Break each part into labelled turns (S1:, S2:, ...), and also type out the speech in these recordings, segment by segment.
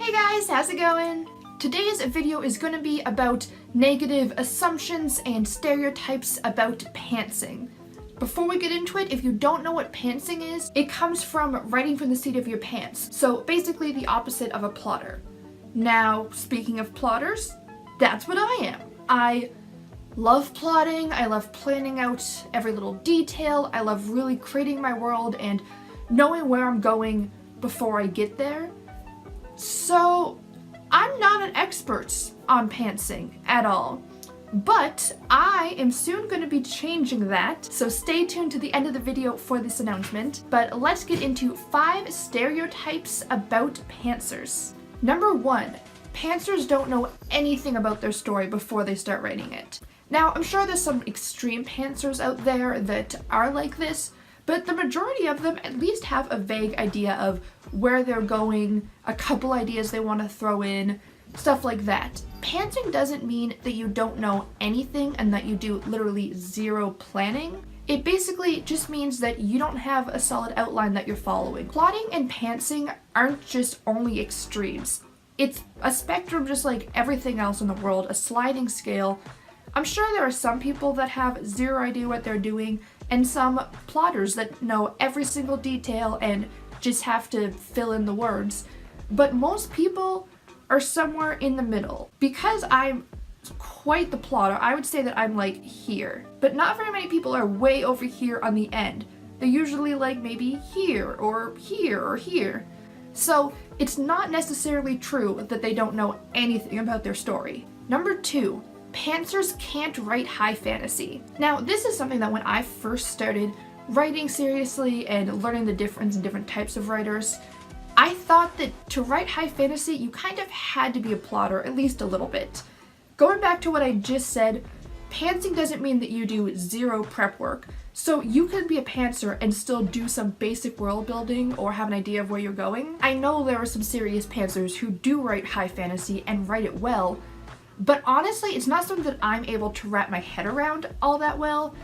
S1: Hey guys, how's it going? Today's video is going to be about negative assumptions and stereotypes about pantsing. Before we get into it, if you don't know what pantsing is, it comes from writing from the seat of your pants. So basically the opposite of a plotter. Now, speaking of plotters, that's what I am. I love plotting, I love planning out every little detail, I love really creating my world and knowing where I'm going before I get there. So, I'm not an expert on pantsing at all, but I am soon going to be changing that, so stay tuned to the end of the video for this announcement. But let's get into 5 stereotypes about pantsers. Number 1, pantsers don't know anything about their story before they start writing it. Now, I'm sure there's some extreme pantsers out there that are like this, but the majority of them at least have a vague idea of where they're going, a couple ideas they want to throw in, stuff like that. Pantsing doesn't mean that you don't know anything and that you do literally zero planning. It basically just means that you don't have a solid outline that you're following. Plotting and pantsing aren't just only extremes. It's a spectrum just like everything else in the world, a sliding scale. I'm sure there are some people that have zero idea what they're doing and some plotters that know every single detail and just have to fill in the words. But most people are somewhere in the middle. Because I'm quite the plotter, I would say that I'm like here. But not very many people are way over here on the end. They're usually like maybe here or here or here. So it's not necessarily true that they don't know anything about their story. Number 2. Pantsers can't write high fantasy. Now, this is something that when I first started writing seriously and learning the difference in different types of writers, I thought that to write high fantasy, you kind of had to be a plotter, at least a little bit. Going back to what I just said, pantsing doesn't mean that you do zero prep work. So you can be a pantser and still do some basic world building or have an idea of where you're going. I know there are some serious pantsers who do write high fantasy and write it well, but honestly, it's not something that I'm able to wrap my head around all that well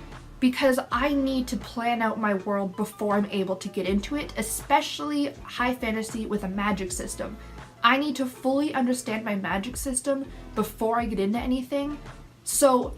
S1: because I need to plan out my world before I'm able to get into it, especially high fantasy with a magic system. I need to fully understand my magic system before I get into anything. So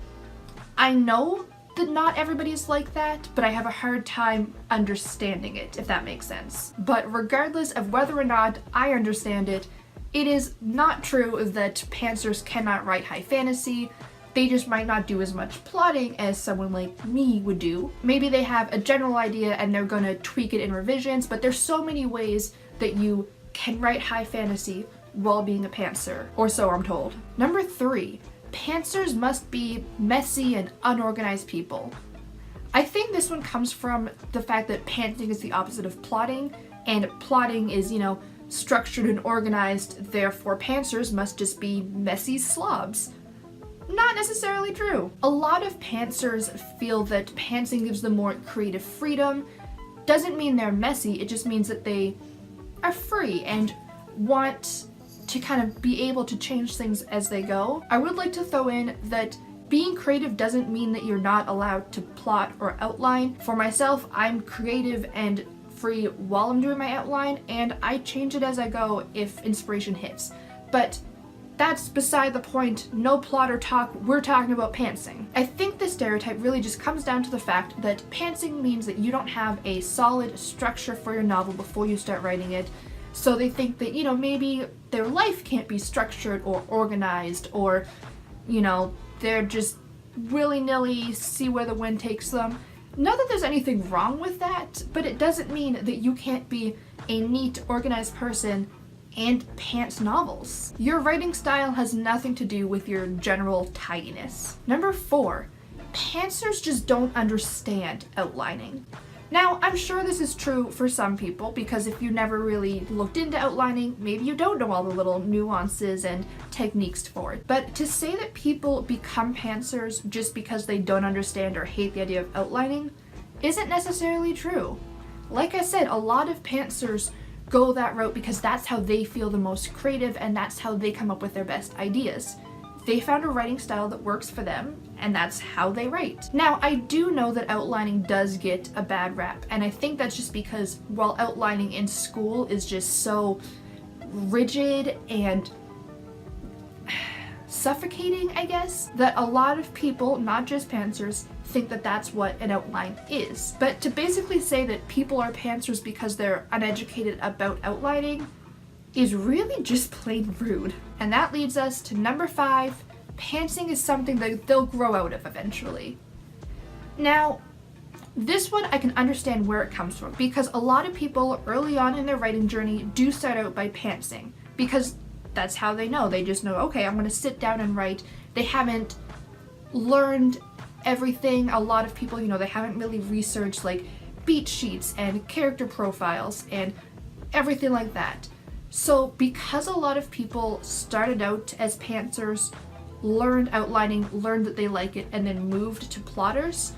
S1: I know that not everybody is like that, but I have a hard time understanding it, if that makes sense. But regardless of whether or not I understand it, it is not true that pantsers cannot write high fantasy. They just might not do as much plotting as someone like me would do. Maybe they have a general idea and they're gonna tweak it in revisions, but there's so many ways that you can write high fantasy while being a pantser, or so I'm told. Number 3, pantsers must be messy and unorganized people. I think this one comes from the fact that pantsing is the opposite of plotting, and plotting is, structured and organized, therefore pantsers must just be messy slobs. Not necessarily true. A lot of pantsers feel that pantsing gives them more creative freedom. Doesn't mean they're messy, it just means that they are free and want to kind of be able to change things as they go. I would like to throw in that being creative doesn't mean that you're not allowed to plot or outline. For myself, I'm creative and free while I'm doing my outline, and I change it as I go if inspiration hits. But that's beside the point. No plotter talk, we're talking about pantsing. I think this stereotype really just comes down to the fact that pantsing means that you don't have a solid structure for your novel before you start writing it. So they think that, maybe their life can't be structured or organized, or, they're just willy-nilly, see where the wind takes them. Not that there's anything wrong with that, but it doesn't mean that you can't be a neat, organized person and pants novels. Your writing style has nothing to do with your general tidiness. Number 4, pantsers just don't understand outlining. Now, I'm sure this is true for some people because if you never really looked into outlining, maybe you don't know all the little nuances and techniques for it. But to say that people become pantsers just because they don't understand or hate the idea of outlining isn't necessarily true. Like I said, a lot of pantsers go that route because that's how they feel the most creative and that's how they come up with their best ideas. They found a writing style that works for them, and that's how they write. Now, I do know that outlining does get a bad rap, and I think that's just because while outlining in school is just so rigid and suffocating, I guess, that a lot of people, not just pantsers, think that that's what an outline is. But to basically say that people are pantsers because they're uneducated about outlining is really just plain rude. And that leads us to number 5. Pantsing is something that they'll grow out of eventually. Now, this one I can understand where it comes from, because a lot of people early on in their writing journey do start out by pantsing, because that's how they know. They just know, okay, I'm going to sit down and write. They haven't learned everything. A lot of people, they haven't really researched like beat sheets and character profiles and everything like that. So because a lot of people started out as pantsers, learned outlining, learned that they like it, and then moved to plotters,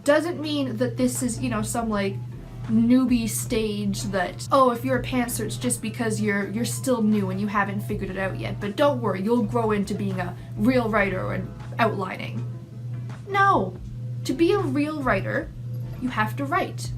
S1: doesn't mean that this is, some like newbie stage that, oh, if you're a pantser, it's just because you're still new and you haven't figured it out yet. But don't worry, you'll grow into being a real writer and outlining. No, to be a real writer, you have to write.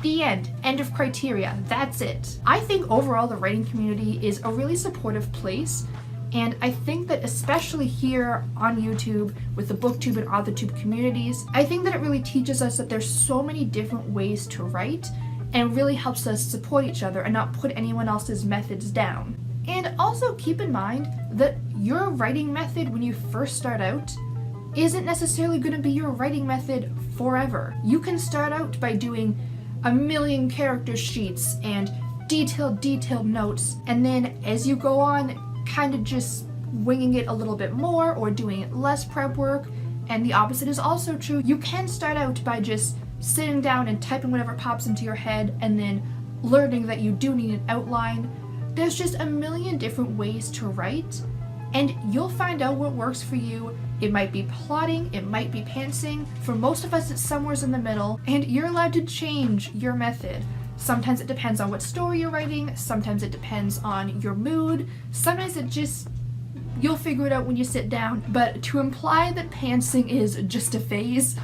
S1: The end. End of criteria. That's it. I think overall the writing community is a really supportive place. And I think that especially here on YouTube with the BookTube and AuthorTube communities, I think that it really teaches us that there's so many different ways to write and really helps us support each other and not put anyone else's methods down. And also keep in mind that your writing method when you first start out isn't necessarily going to be your writing method forever. You can start out by doing a million character sheets and detailed notes, and then as you go on, kind of just winging it a little bit more or doing less prep work. And the opposite is also true. You can start out by just sitting down and typing whatever pops into your head and then learning that you do need an outline. There's just a million different ways to write, and you'll find out what works for you. It might be plotting, it might be pantsing. For most of us, it's somewhere in the middle, and you're allowed to change your method. Sometimes it depends on what story you're writing, sometimes it depends on your mood, sometimes it just, you'll figure it out when you sit down. But to imply that pantsing is just a phase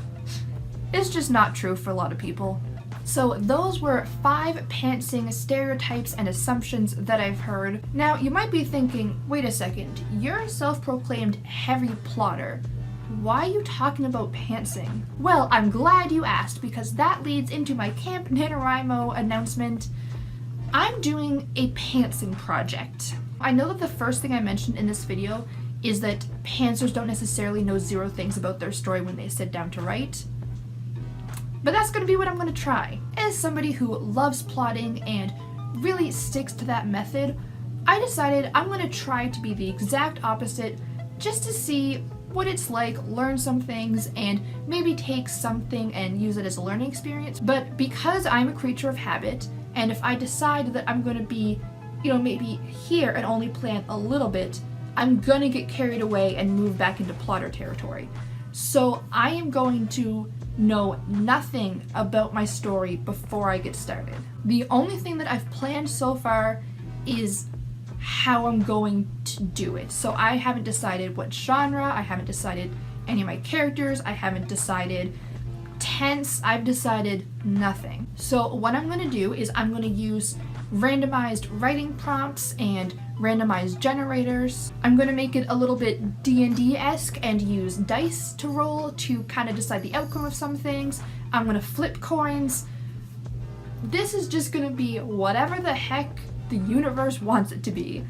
S1: is just not true for a lot of people. So those were 5 pantsing stereotypes and assumptions that I've heard. Now you might be thinking, wait a second, you're a self-proclaimed heavy plotter. Why are you talking about pantsing? Well, I'm glad you asked, because that leads into my Camp Nanowrimo announcement. I'm doing a pantsing project. I know that the first thing I mentioned in this video is that pantsers don't necessarily know 0 things about their story when they sit down to write. But that's going to be what I'm going to try. As somebody who loves plotting and really sticks to that method, I decided I'm going to try to be the exact opposite, just to see what it's like, learn some things, and maybe take something and use it as a learning experience. But because I'm a creature of habit, and if I decide that I'm going to be, maybe here and only plan a little bit, I'm going to get carried away and move back into plotter territory. So I am going to know nothing about my story before I get started. The only thing that I've planned so far is how I'm going to do it. So I haven't decided what genre, I haven't decided any of my characters, I haven't decided tense, I've decided nothing. So what I'm going to do is I'm going to use randomized writing prompts and randomized generators. I'm going to make it a little bit D&D-esque and use dice to roll to kind of decide the outcome of some things. I'm going to flip coins. This is just going to be whatever the heck the universe wants it to be.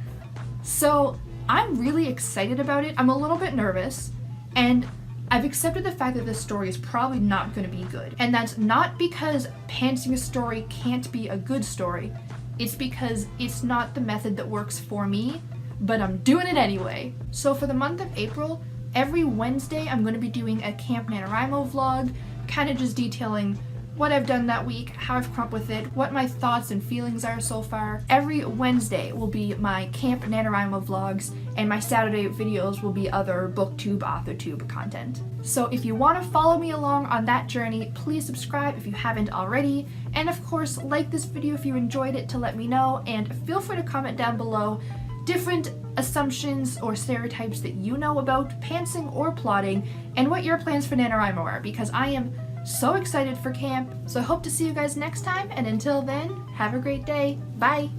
S1: So I'm really excited about it. I'm a little bit nervous, and I've accepted the fact that this story is probably not going to be good. And that's not because pantsing a story can't be a good story. It's because it's not the method that works for me, but I'm doing it anyway. So for the month of April, every Wednesday I'm going to be doing a Camp Nanowrimo vlog, kind of just detailing what I've done that week, how I've come up with it, what my thoughts and feelings are so far. Every Wednesday will be my Camp Nanowrimo vlogs, and my Saturday videos will be other BookTube, AuthorTube content. So if you want to follow me along on that journey, please subscribe if you haven't already, and of course like this video if you enjoyed it to let me know, and feel free to comment down below different assumptions or stereotypes that you know about pantsing or plotting, and what your plans for NaNoWriMo are, because I am so excited for camp. So I hope to see you guys next time, and until then, have a great day. Bye!